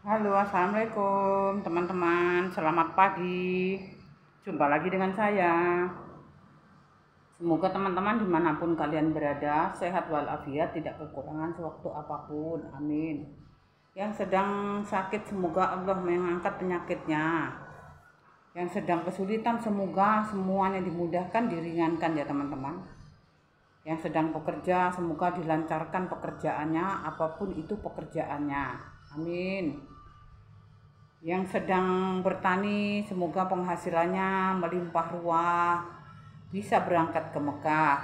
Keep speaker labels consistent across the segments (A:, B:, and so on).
A: Halo, assalamualaikum teman-teman. Selamat pagi. Jumpa lagi dengan saya. Semoga teman-teman dimanapun kalian berada sehat walafiat, tidak kekurangan sewaktu apapun. Amin. Yang sedang sakit semoga Allah mengangkat penyakitnya. Yang sedang kesulitan semoga semuanya dimudahkan, diringankan ya teman-teman. Yang sedang bekerja semoga dilancarkan pekerjaannya, apapun itu pekerjaannya. Amin. Yang sedang bertani semoga penghasilannya melimpah ruah, bisa berangkat ke Mekah.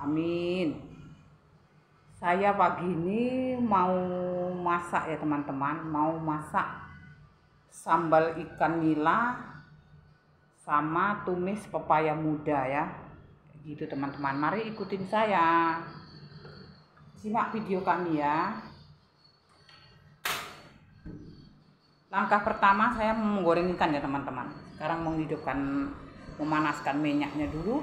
A: Amin. Saya pagi ini mau masak ya teman-teman, mau masak sambal ikan nila sama tumis pepaya muda ya. Gitu teman-teman, mari ikutin saya. Simak video kami ya. Langkah pertama saya menggoreng ikan ya teman-teman. Sekarang memanaskan minyaknya dulu.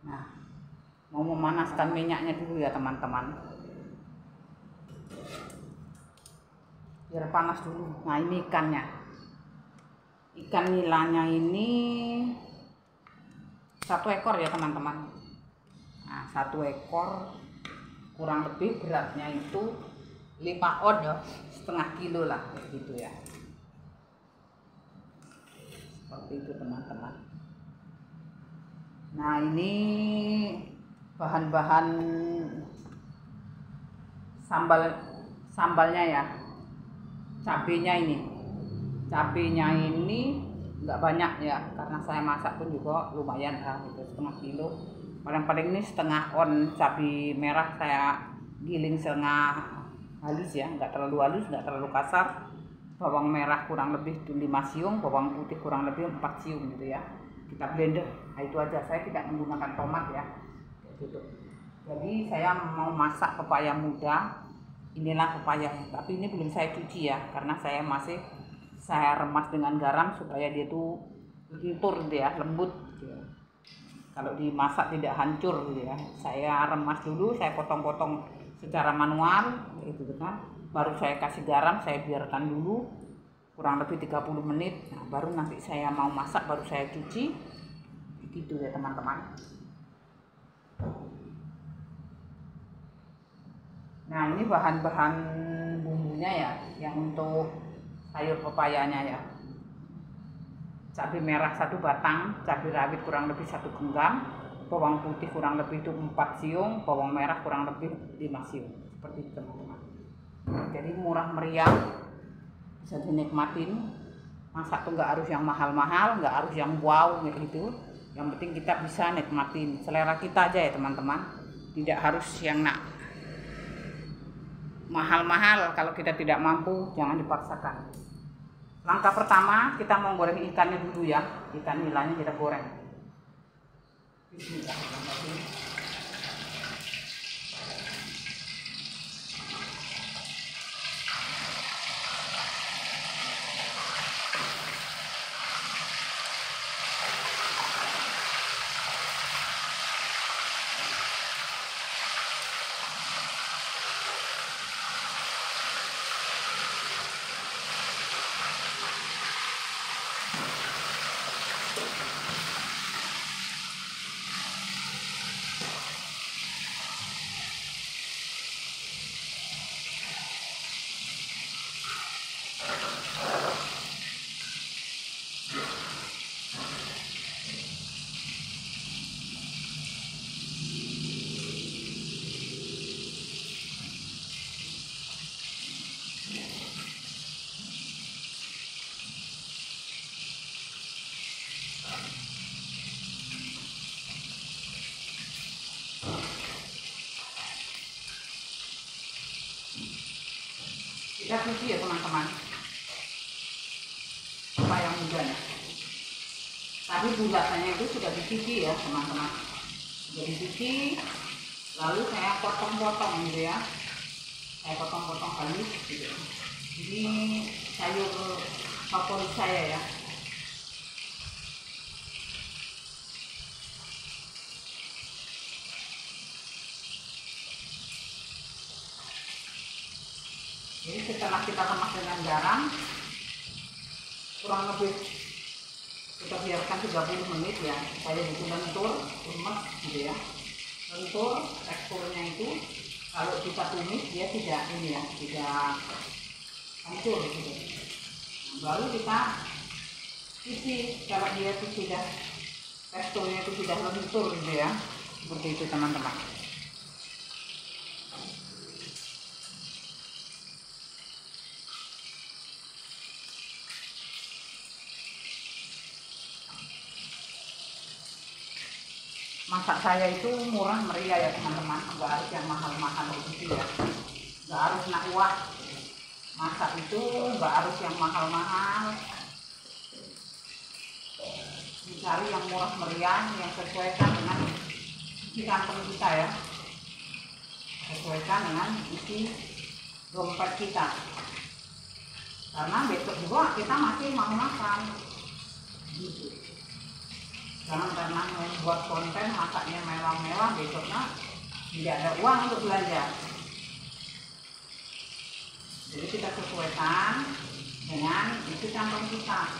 A: Nah, mau memanaskan minyaknya dulu ya teman-teman. Biar panas dulu. Nah, ini ikannya. Ikan nilanya ini 1 ekor ya teman-teman. Nah, 1 ekor kurang lebih beratnya itu 5 on ya, setengah kilo lah gitu ya. Seperti itu teman-teman. Nah, ini bahan-bahan sambalnya ya. Cabenya ini nggak banyak ya, karena saya masak pun juga lumayan gitu, setengah kilo. Paling-paling ini setengah on cabai merah, saya giling setengah halus ya, nggak terlalu halus, nggak terlalu kasar. Bawang merah kurang lebih 5 siung, bawang putih kurang lebih 4 siung gitu ya. Kita blender. Nah, itu aja, saya tidak menggunakan tomat ya. Gitu. Jadi saya mau masak pepaya muda. Inilah pepayanya, tapi ini belum saya cuci ya, karena saya remas dengan garam supaya dia tuh lentur gitu ya, lembut gitu. Kalau dimasak tidak hancur gitu ya. Saya remas dulu, saya potong-potong secara manual gitu kan. Baru saya kasih garam, saya biarkan dulu kurang lebih 30 menit. Nah, baru nanti saya mau masak, baru saya cuci. Gitu ya teman-teman. Nah, ini bahan-bahan bumbunya ya, yang untuk sayur pepayanya ya. Cabai merah 1 batang, cabai rawit kurang lebih 1 genggam, bawang putih kurang lebih itu 4 siung, bawang merah kurang lebih 5 siung. Seperti itu teman-teman. Jadi murah meriah, bisa dinikmatin. Masak tuh nggak harus yang mahal-mahal, nggak harus yang wow gitu. Yang penting kita bisa nikmatin selera kita aja ya teman-teman. Tidak harus yang mahal-mahal, kalau kita tidak mampu jangan dipaksakan. Langkah pertama kita mau goreng ikannya dulu ya, ikan nilanya kita goreng. Bismillahirrahmanirrahim. Kita cuci ya teman-teman, supaya mudanya. Tapi bulatannya itu sudah dicuci ya teman-teman, sudah dicuci. Lalu saya potong-potong gitu ya, saya potong-potong halus gitu. Ini sayur favorit saya ya. Jadi setelah kita remas dengan garam, kurang lebih kita biarkan 30 menit ya, supaya itu lentur, lemes gitu ya. Lentur teksturnya itu, kalau kita tumis dia tidak ini ya, tidak hancur gitu. Baru kita isi, kalau dia itu sudah teksturnya itu sudah lentur gitu ya, seperti itu teman-teman. Masak saya itu murah meriah ya teman-teman, nggak harus yang mahal-mahal begitu ya, nggak harus nak wah. Masak itu nggak harus yang mahal-mahal, dicari yang murah meriah, yang sesuaikan dengan isi kantong kita ya, sesuaikan dengan isi dompet kita, karena besok juga kita masih mau makan gitu. Jangan karena membuat konten masaknya mewah-mewah, besoknya tidak ada uang untuk belanja. Jadi kita sesuaikan dengan isi kantong kita,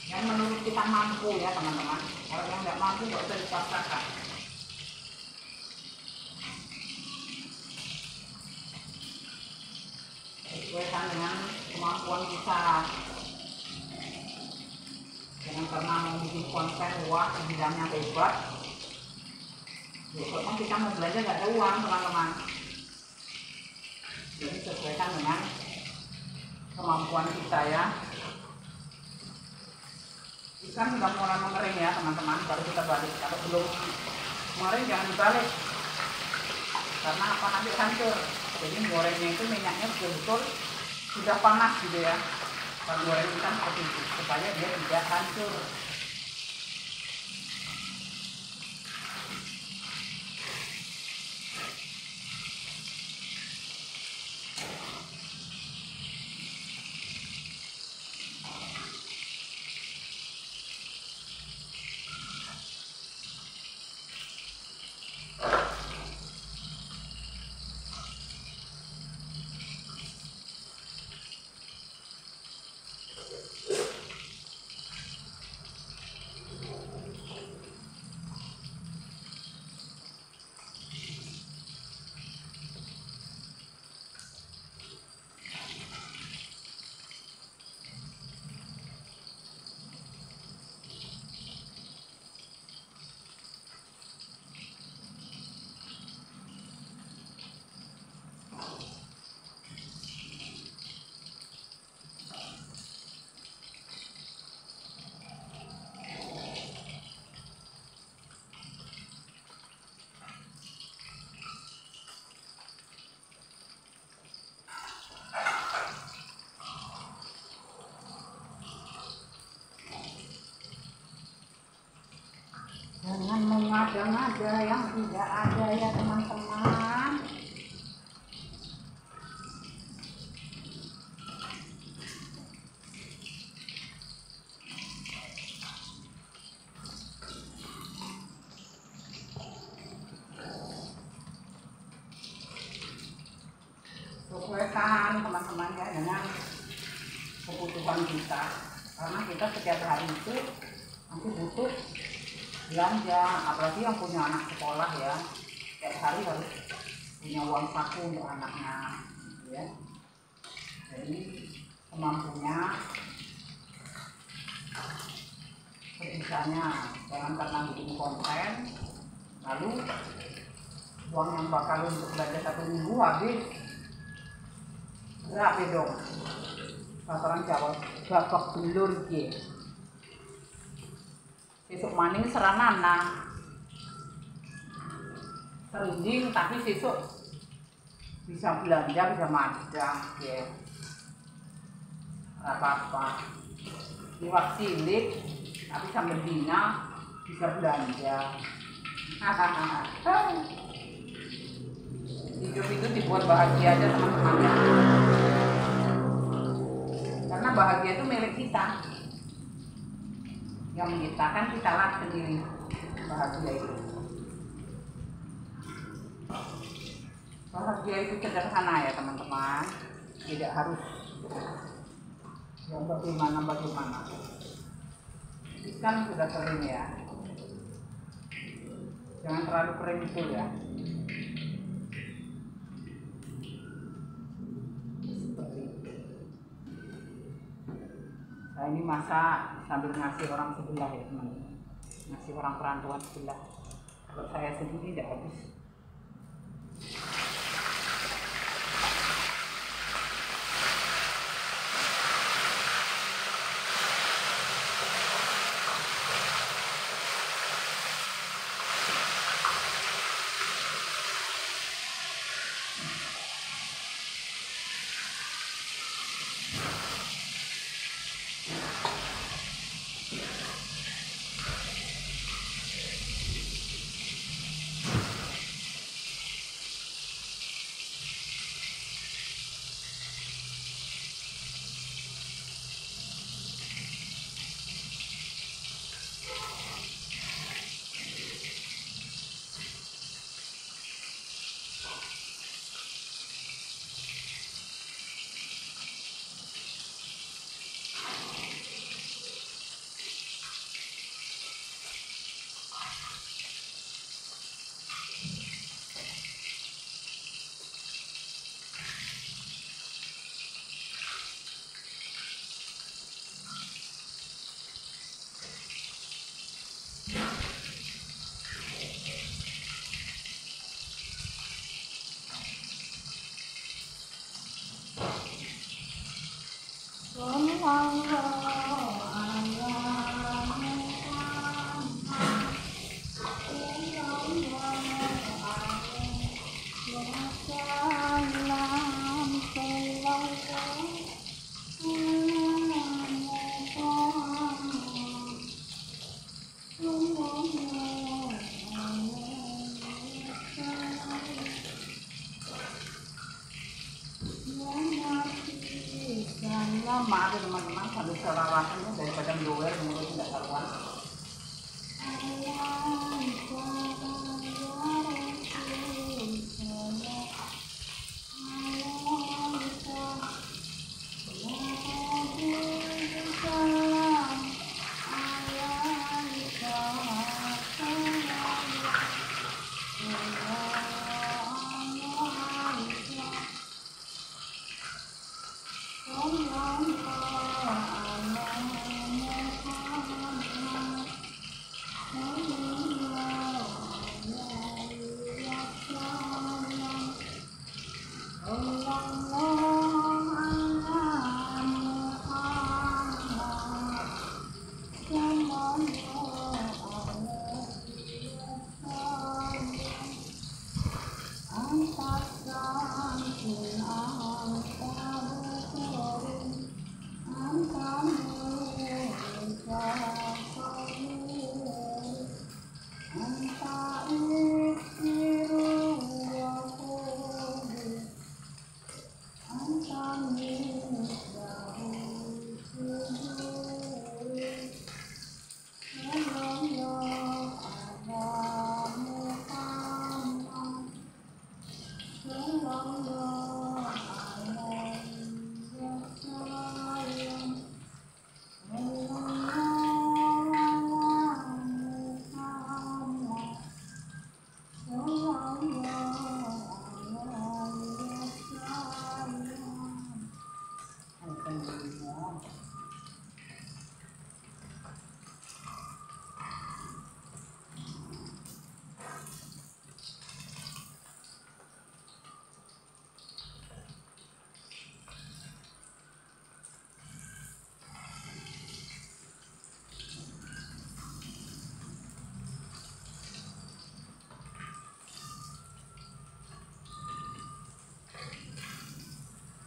A: yang menurut kita mampu ya teman-teman. Kalau yang tidak mampu nggak usah dipaksakan. Sesuaikan dengan kemampuan kita. Jangan karena mau bikin konten wah bidangnya hebat, besoknya kita mau belanja nggak ada uang teman-teman. Jadi sesuaikan dengan kemampuan kita ya. Ikan sudah mulai mengering ya teman-teman, baru kita balik. Kalau belum mengering jangan dibalik, karena apa, nanti hancur. Jadi gorengnya itu minyaknya betul-betul sudah panas gitu ya. Kalau goreng ikan seperti itu, supaya dia tidak hancur. Jangan mengada-ngada yang tidak ada ya teman-teman. Sesuaikan teman-teman ya dengan kebutuhan kita, karena kita setiap hari itu nanti butuh belanja, apalagi yang punya anak sekolah ya, setiap hari harus punya uang saku untuk anaknya ya. Jadi kemampunya, sebisanya, jangan karena bikin konten lalu uang yang bakal untuk belanja 1 minggu habis. Berapa dong? Pasaran Jawa bakok belur ge. Sesuk maning seranana. Serunding tapi sesuk bisa belanja, bisa madang ya. Apa-apa. Liwat silik tapi sambil dina bisa belanja. Hidup itu dibuat bahagia aja teman-teman ya. Karena bahagia itu milik kita. Yang menciptakan kita lah sendiri bahagia itu. Bahagia itu sederhana ya teman-teman, tidak harus yang bagaimana. Ikan sudah kering ya, jangan terlalu kering itu ya. Seperti itu. Nah ini masak sambil ngasih orang sebelah ya teman-teman, ngasih orang perantauan sebelah. Kalau saya sendiri tidak habis. Maaf ya teman-teman, sambil selawatan daripada blower mulut tidak karuan.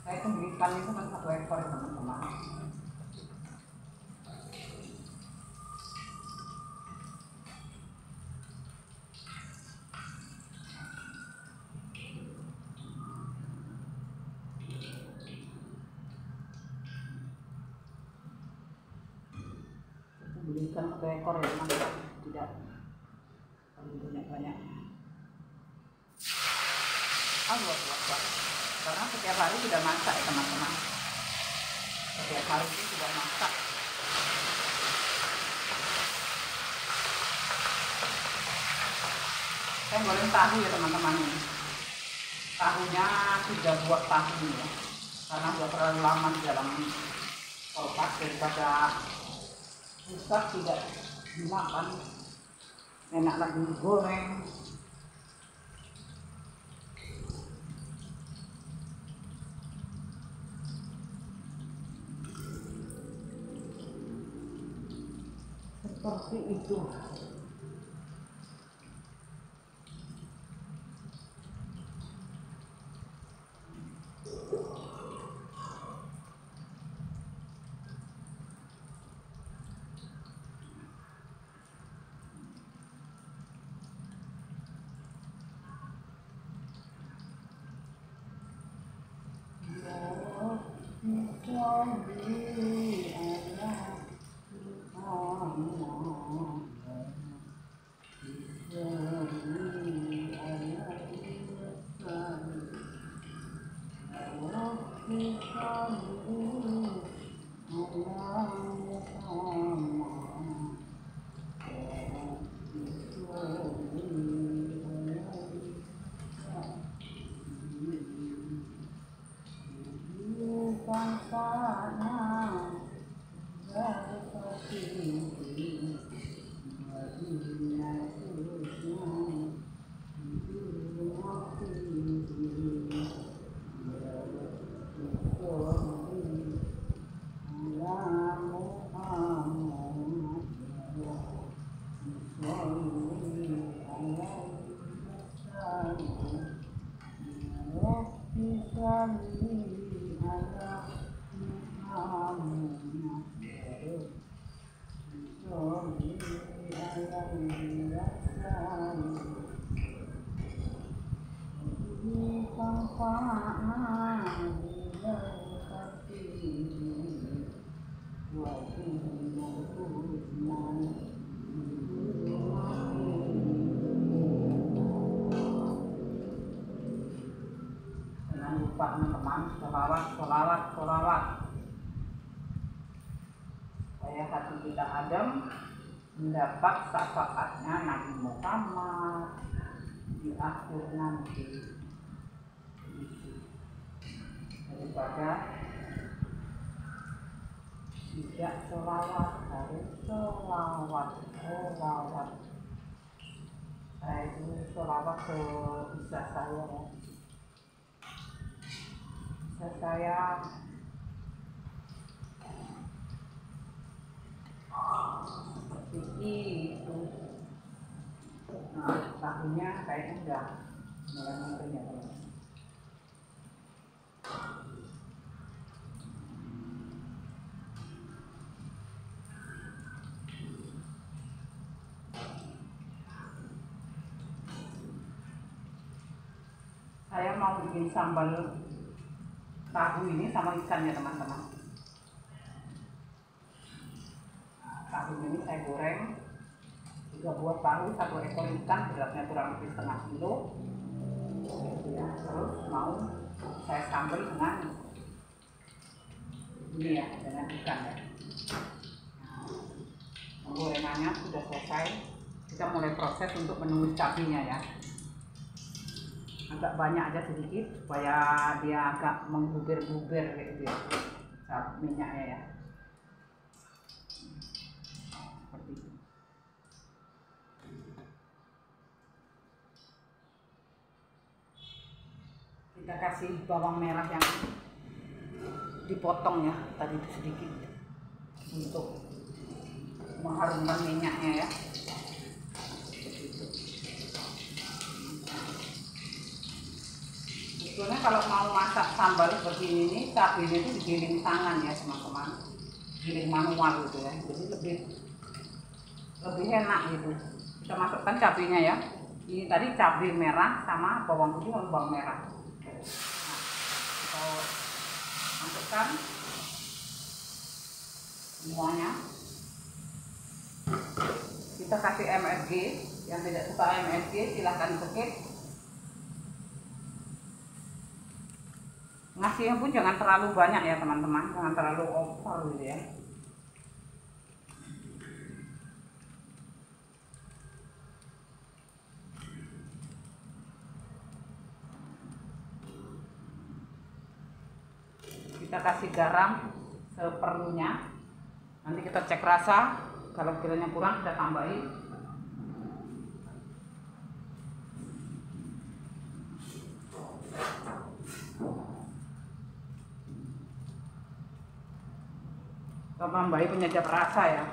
A: Saya sendirikan itu kan 1 ekor ya teman-teman. Belikan 1 ekor ya teman-teman, tidak banyak-banyak. Allah. karena setiap hari sudah masak ya teman-teman, setiap hari itu sudah masak. Saya goreng tahu ya teman-teman, ini tahunya 3 buah tahu ya, karena sudah terlalu lama di dalam kulkas, daripada rusak tidak dimakan, enak lagi digoreng. Seperti itu. Jangan lupa teman-teman, sholawat supaya hati kita adem, mendapat syafaatnya Nabi Muhammad di akhir nanti. Daripada tidak sholawat, harus sholawat. Saya itu sholawat ke bisa saya ya. Bisa saya seperti itu. Nah, tahunya kayaknya udah mulai mengering ya teman. Saya mau bikin sambal tahu ini sama ikan ya teman-teman. Tahu ini saya goreng 3 buah tahu, 1 ekor ikan, beratnya kurang lebih setengah kilo gitu ya. Terus mau saya sambal dengan ini ya, dengan ikan ya. Penggorengannya sudah selesai, kita mulai proses untuk menumis cabenya ya. Agak banyak aja sedikit supaya dia agak mengguber-guber gitu ya, minyaknya ya. Seperti itu. Kita kasih bawang merah yang dipotong ya tadi itu sedikit untuk mengharumkan minyaknya ya. Sebetulnya kalau mau masak sambal seperti ini, cabenya itu digiling tangan ya teman-teman, giling manual gitu ya, jadi lebih enak gitu. Kita masukkan cabenya ya. Ini tadi cabai merah sama bawang putih sama bawang merah. Nah, kita masukkan semuanya. Kita kasih MSG, yang tidak suka MSG silahkan skip. Ngasihnya pun jangan terlalu banyak ya teman-teman, jangan terlalu over gitu ya. Kita kasih garam seperlunya. Nanti kita cek rasa, kalau kiranya kurang kita tambahin. Kita tambahin penyedap rasa ya.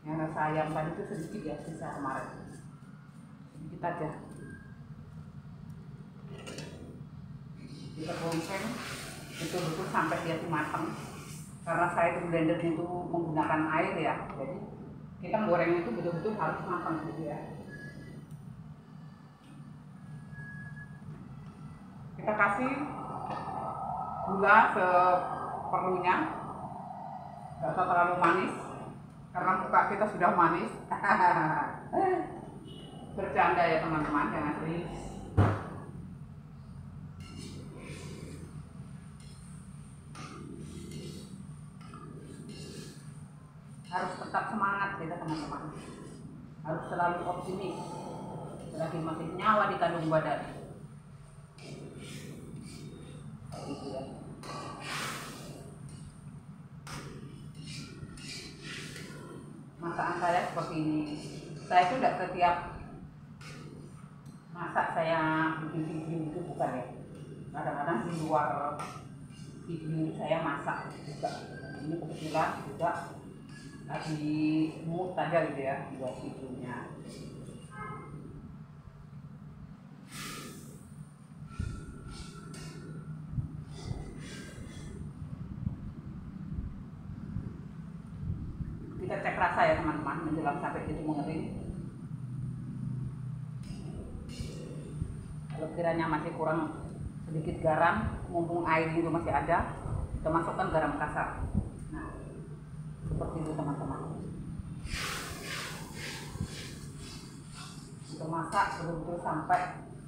A: Yang rasa ayam tadi itu sedikit ya, sisa kemarin. Sedikit aja. Kita gongseng betul-betul sampai dia matang. Karena saya itu blendernya itu menggunakan air ya, jadi kita goreng itu betul-betul harus matang gitu ya. Kita kasih gula seperlunya, nggak usah terlalu manis karena muka kita sudah manis. Bercanda ya teman-teman, jangan serius. Harus tetap semangat kita teman-teman, harus selalu optimis selagi masih nyawa di kandung badan. Gitu ya. Masakan saya seperti ini. Saya itu tidak setiap masak saya bikin video itu, bukan ya. Kadang-kadang di luar video saya masak juga. Ini kebetulan juga lagi mood aja gitu ya buat videonya. Kita cek rasa ya teman-teman menjelang sampai itu mengering. Kalau kiranya masih kurang sedikit garam, mumpung air itu masih ada, kita masukkan garam kasar. Nah, seperti itu teman-teman. Kita masak betul-betul sampai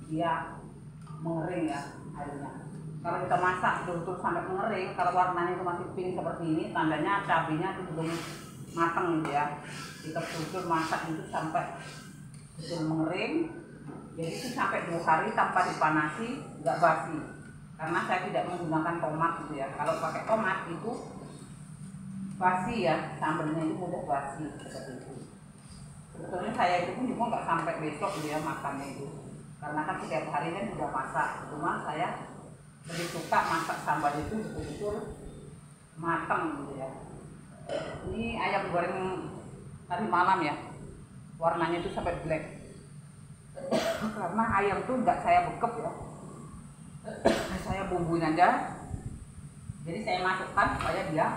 A: dia mengering ya airnya. Kalau kita masak betul-betul sampai mengering, kalau warnanya itu masih pink seperti ini, tandanya cabenya itu belum matang gitu ya. Kita betul-betul masak itu sampai betul mengering. Jadi itu sampai 2 hari tanpa dipanasi, nggak basi. Karena saya tidak menggunakan tomat gitu ya. Kalau pakai tomat itu basi ya, sambelnya itu mudah basi seperti itu. Sebetulnya saya itu pun juga nggak sampai besok gitu ya makannya itu, karena kan setiap hari kan sudah masak. Cuma saya lebih suka masak sambal itu betul-betul matang gitu ya. Ini ayam goreng tadi malam ya, warnanya itu sampai black. Karena ayam tuh nggak saya bekep ya, saya bumbuin aja. Jadi saya masukkan supaya dia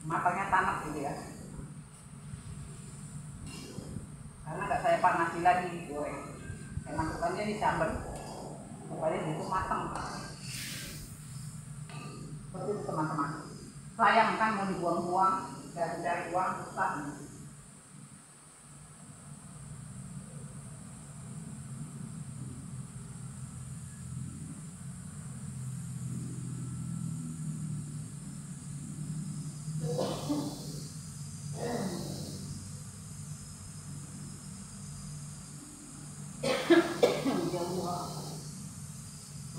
A: matangnya tanak gitu ya. Karena nggak saya panasi lagi goreng, saya masukkannya di sambal supaya dia itu matang. Seperti itu teman-teman. Sayang kan mau dibuang-buang, cari uang susah.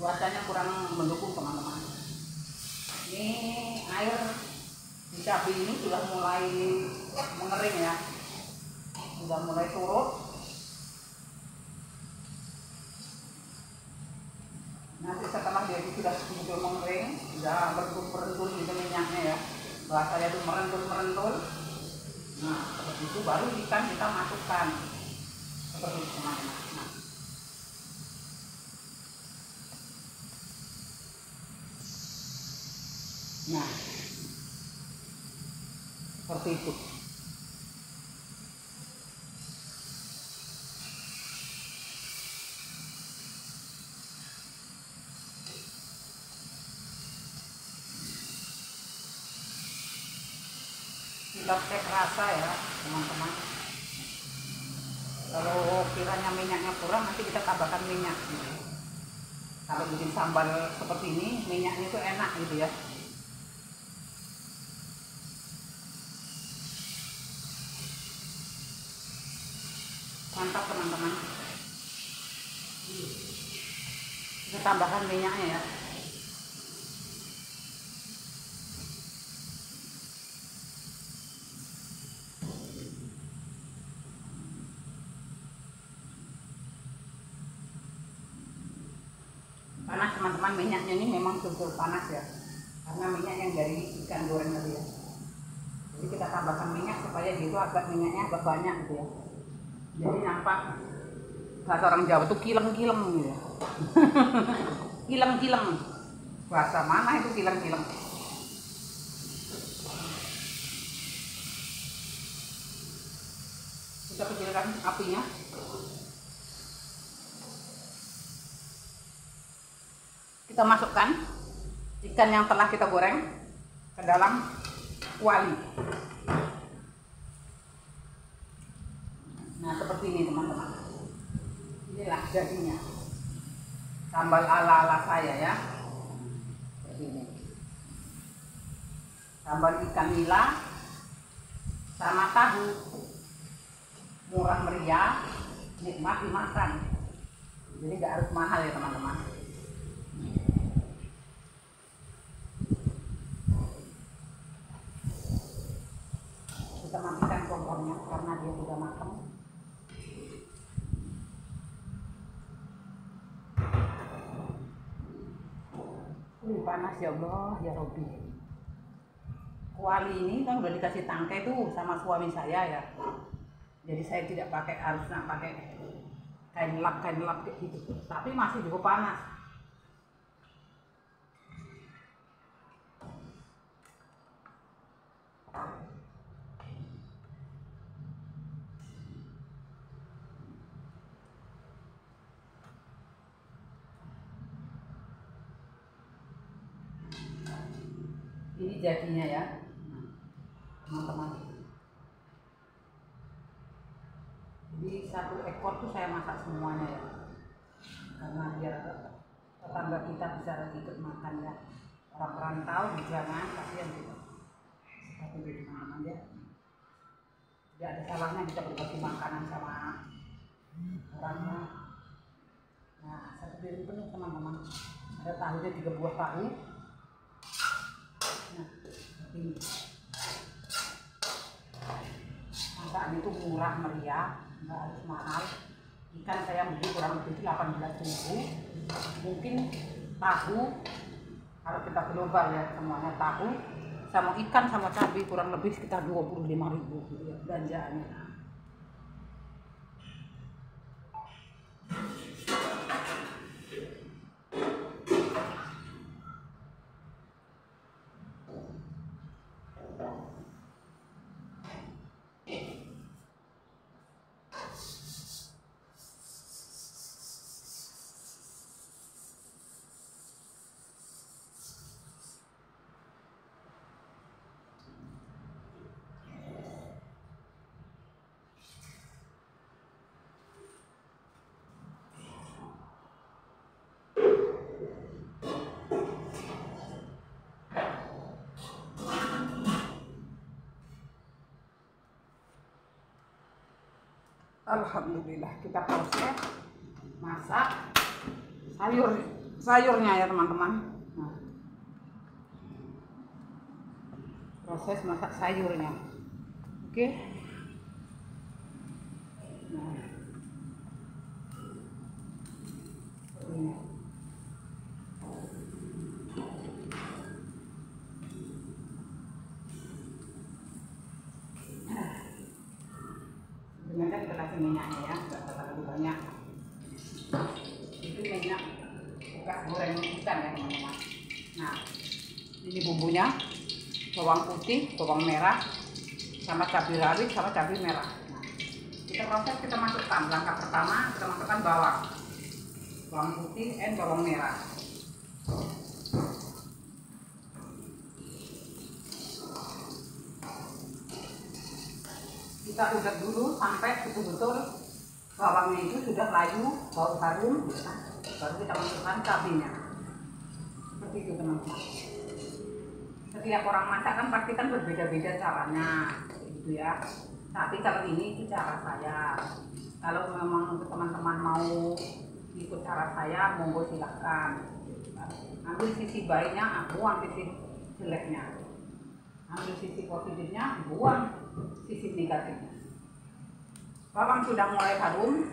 A: Cuacanya kurang mendukung teman-teman. Ini air di cabai ini sudah mulai mengering ya, sudah mulai surut. Nanti setelah dia sudah muncul mengering, sudah berentul-berentul gitu minyaknya ya, bahasanya itu merentul-merentul. Nah seperti itu baru ikan kita masukkan seperti itu teman-teman. Nah, seperti itu. Kita cek rasa ya teman-teman. Kalau kiranya minyaknya kurang, nanti kita tambahkan minyak. Kalau bikin sambal seperti ini, minyaknya itu enak gitu ya. Mantap teman-teman. Kita tambahkan minyaknya ya. Panas teman-teman, minyaknya ini memang betul-betul panas ya, karena minyak yang dari ikan goreng tadi ya. Jadi kita tambahkan minyak supaya gitu agak minyaknya agak banyak gitu ya. Jadi nampak bahasa orang Jawa tuh kileng-kileng gitu ya. Kileng-kileng. Bahasa mana itu kileng-kileng? Kita kecilkan apinya. Kita masukkan ikan yang telah kita goreng ke dalam kuali. Nah, seperti ini teman-teman. Inilah jadinya sambal ala-ala saya ya. Seperti ini. Sambal ikan nila sama tahu. Murah meriah, nikmat dimakan. Jadi nggak harus mahal ya teman-teman. Kita matikan kompornya karena dia sudah matang. Panas ya Allah ya Robbi. Kuali ini kan udah dikasih tangkai tuh sama suami saya ya. Jadi saya tidak harus pakai kain lap kayak gitu. Tapi masih cukup panas. Ini jadinya ya, teman-teman. Jadi satu ekor tuh saya masak semuanya ya, karena biar tetangga kita bisa ikut makan ya. Orang perantau jangan kasihan gitu. Seperti itu teman-teman ya. Tidak ada salahnya kita berbagi makanan sama orangnya. Nah, seperti itu penuh teman-teman. Ada tahunya 3 buah tahu. Nah, seperti ini. Masakan itu murah meriah, nggak harus mahal. Ikan saya beli kurang lebih 18.000. Mungkin tahu, kalau kita global ya semuanya tahu, sama ikan sama cabai kurang lebih sekitar 25.000 gitu ya belanjaannya. Alhamdulillah kita proses masak sayurnya ya teman-teman. Nah, proses masak sayurnya, oke. Nah, ini. Sebenarnya kita kasih minyaknya ya, nggak terlalu banyak. Itu minyak bekas goreng ikan ya teman-teman. Nah, ini bumbunya, bawang putih, bawang merah, sama cabai rawit, sama cabai merah. Nah, kita proses, kita masukkan. Langkah pertama kita masukkan bawang putih dan bawang merah. Kita udek dulu sampai betul-betul bawangnya itu sudah layu, bau harum. Nah, baru kita masukkan cabenya. Seperti itu teman-teman. Setiap orang masak kan pasti kan berbeda-beda caranya, gitu ya. Tapi kalau ini itu cara saya. Kalau memang teman-teman mau ikut cara saya, monggo silahkan. Ambil sisi baiknya, buang sisi jeleknya. Ambil sisi positifnya, buang sisi negatifnya. Bawang sudah mulai harum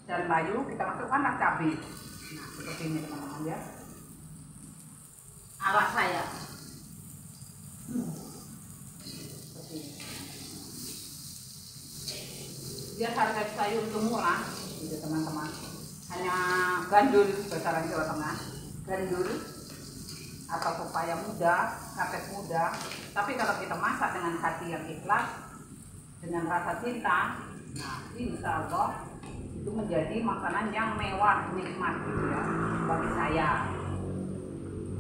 A: dan layu, kita masukkanlah cabai. Nah, seperti ini teman-teman ya. Ala saya. Seperti ini. Biar harga sayur itu murah, gitu teman-teman. Hanya gandul bahasa orang Jawa Tengah, gandul atau pepaya muda, kapet muda. Tapi kalau kita masak dengan hati yang ikhlas, dengan rasa cinta, nah insya Allah itu menjadi makanan yang mewah, nikmat gitu ya bagi saya.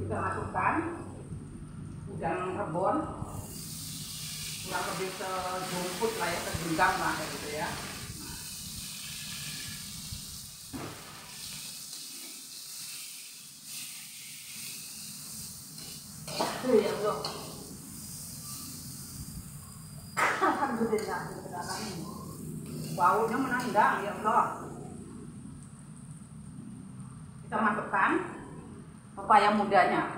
A: Kita masukkan udang rebon, kurang lebih sejumput lah ya, segenggam lah kayak gitu ya. Ya Allah. Alhamdulillah, baunya menandang ya Allah. Kita masukkan pepaya mudanya.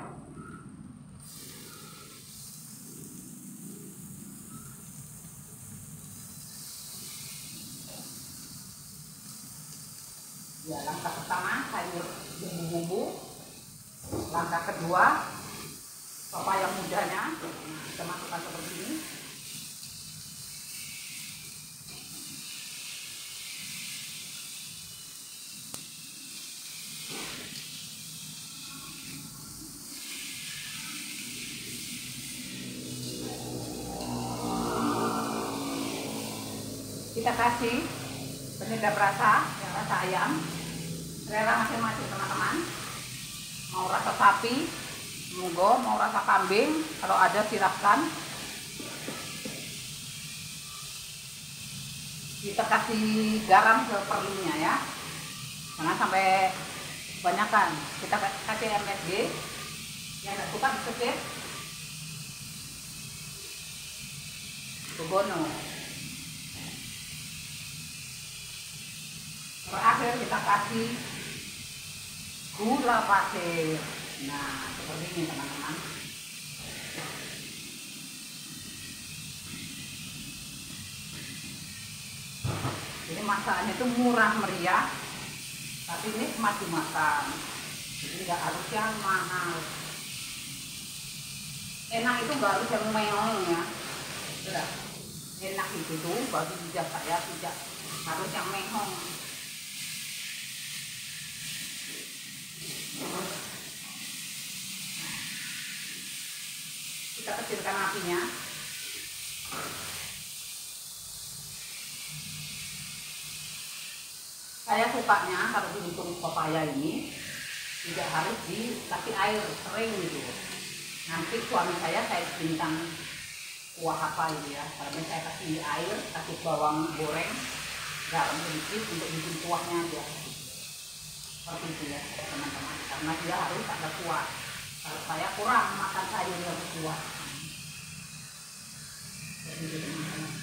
A: Ya, langkah pertama sayur bumbu-bumbu. Langkah kedua pepaya mudanya. Nah, kita masukkan seperti ini. Kita kasih penyedap rasa, yang rasa ayam, selera masing-masing teman-teman. Mau rasa sapi, monggo, mau rasa kambing, kalau ada silahkan. Kita kasih garam seperlunya ya, jangan sampai kebanyakan. Kita kasih MSG, yang nggak suka di-skip. Bogono. Terakhir kita kasih gula pasir. Nah, seperti ini teman-teman. Jadi masakannya itu murah meriah, tapi nikmat dimakan. Jadi nggak harus yang mahal. Enak itu nggak harus yang meong ya. Sudah. Enak itu tuh bagi lidah saya, tidak harus yang mehong. Kita kecilkan apinya. Saya sukanya kalau dihitung pepaya ini tidak harus dikasih air kering gitu. Nanti suami saya bintang kuah apa gitu ya. Karena saya kasih air, kasih bawang goreng, garam sedikit untuk bikin kuahnya aja. Seperti itu ya teman-teman. Karena dia harus ada kuah. Kalau saya kurang makan sayur yang kuah. Seperti itu teman-teman.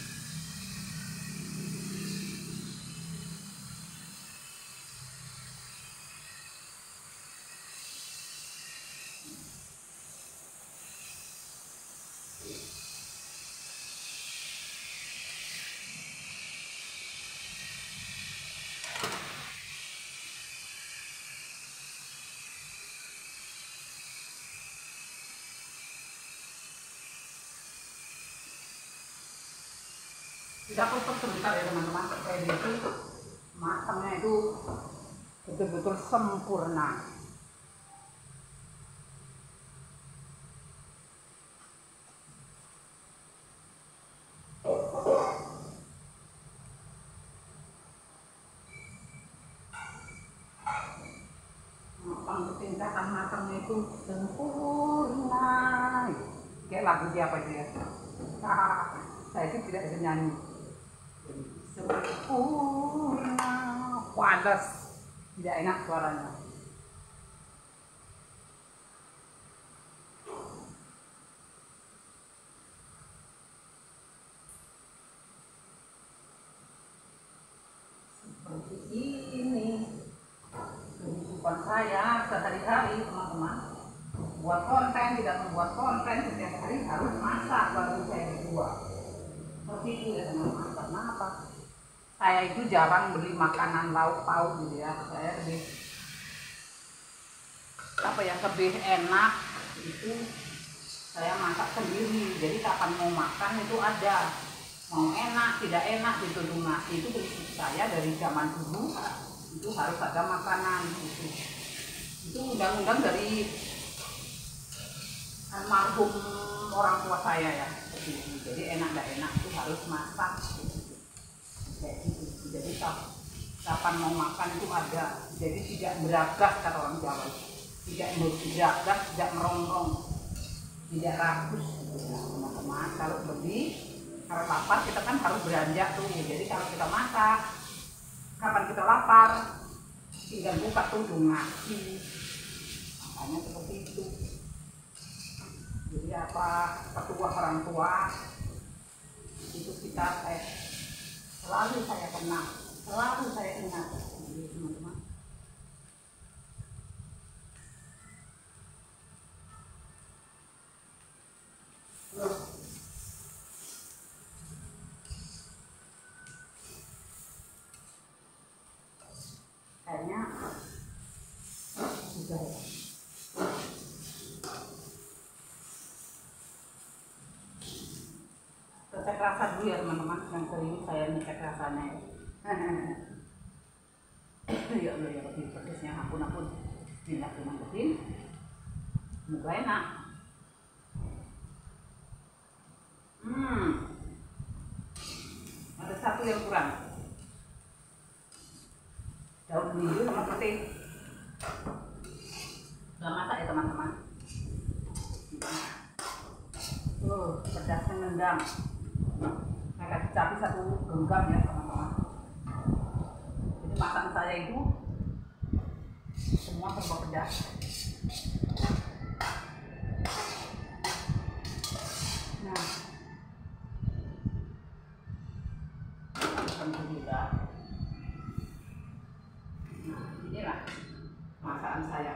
A: Tidak perlu sebentar ya teman-teman, kayak gitu matangnya itu betul-betul sempurna. Tingkatan matangnya itu sempurna. Kayak lagu siapa itu ya? Saya itu tidak bisa nyanyi. Sempurna, panas. Tidak enak suaranya. Seperti ini kehidupan saya sehari-hari, teman-teman. Buat konten, tidak membuat konten, setiap hari harus masak baru saya dijual. Seperti itu ya teman-teman. Karena apa? Saya itu jarang beli makanan lauk pauk gitu ya. Saya lebih lebih enak itu saya masak sendiri. Jadi kapan mau makan itu ada. Mau enak, tidak enak ditudung nasi itu prinsip saya dari zaman dulu. Itu harus ada makanan gitu. Itu undang-undang dari almarhum orang tua saya ya. Jadi enak tidak enak itu harus masak gitu. Kayak gitu. Jadi kapan mau makan itu ada. Jadi tidak beragas kata orang Jawa. Tidak beragas, tidak merongrong, tidak rakus gitu ya teman-teman. Kalau beli, kalau lapar kita kan harus beranjak tuh. Jadi kalau kita masak, kapan kita lapar, tinggal buka tudung nasi. Makanya seperti itu. Jadi apa petua orang tua itu kita selalu saya kenal, selalu saya ingat, teman-teman. Kayaknya sudah ya. Cek rasa dulu ya teman-teman, yang kering saya ngecek rasanya ya. Ya Allah ya lebih pedesnya, ampun Bismillahirrahmanirrahim. Semoga enak. Ada satu yang kurang. Daun kemangi sama putih. Udah masak ya teman-teman. Pedasnya nendang. Saya kasih cabai 1 genggam ya teman-teman. Jadi masakan saya itu semua serba pedas. Nah, alhamdulillah. Nah, inilah masakan saya.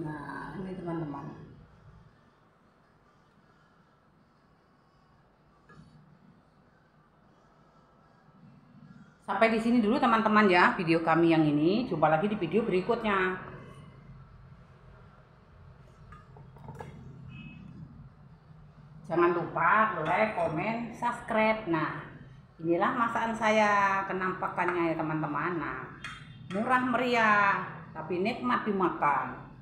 A: Nah, ini teman-teman. Sampai di sini dulu teman-teman ya video kami yang ini. Jumpa lagi di video berikutnya. Jangan lupa like, komen, subscribe. Nah, inilah masakan saya, kenampakannya ya teman-teman. Nah, murah meriah tapi nikmat dimakan.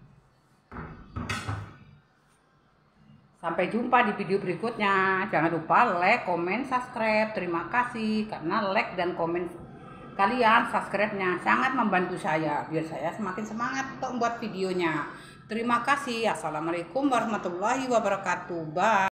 A: Sampai jumpa di video berikutnya. Jangan lupa like, komen, subscribe. Terima kasih karena like dan komen kalian, subscribe-nya sangat membantu saya biar saya semakin semangat untuk membuat videonya. Terima kasih. Assalamualaikum warahmatullahi wabarakatuh. Bye.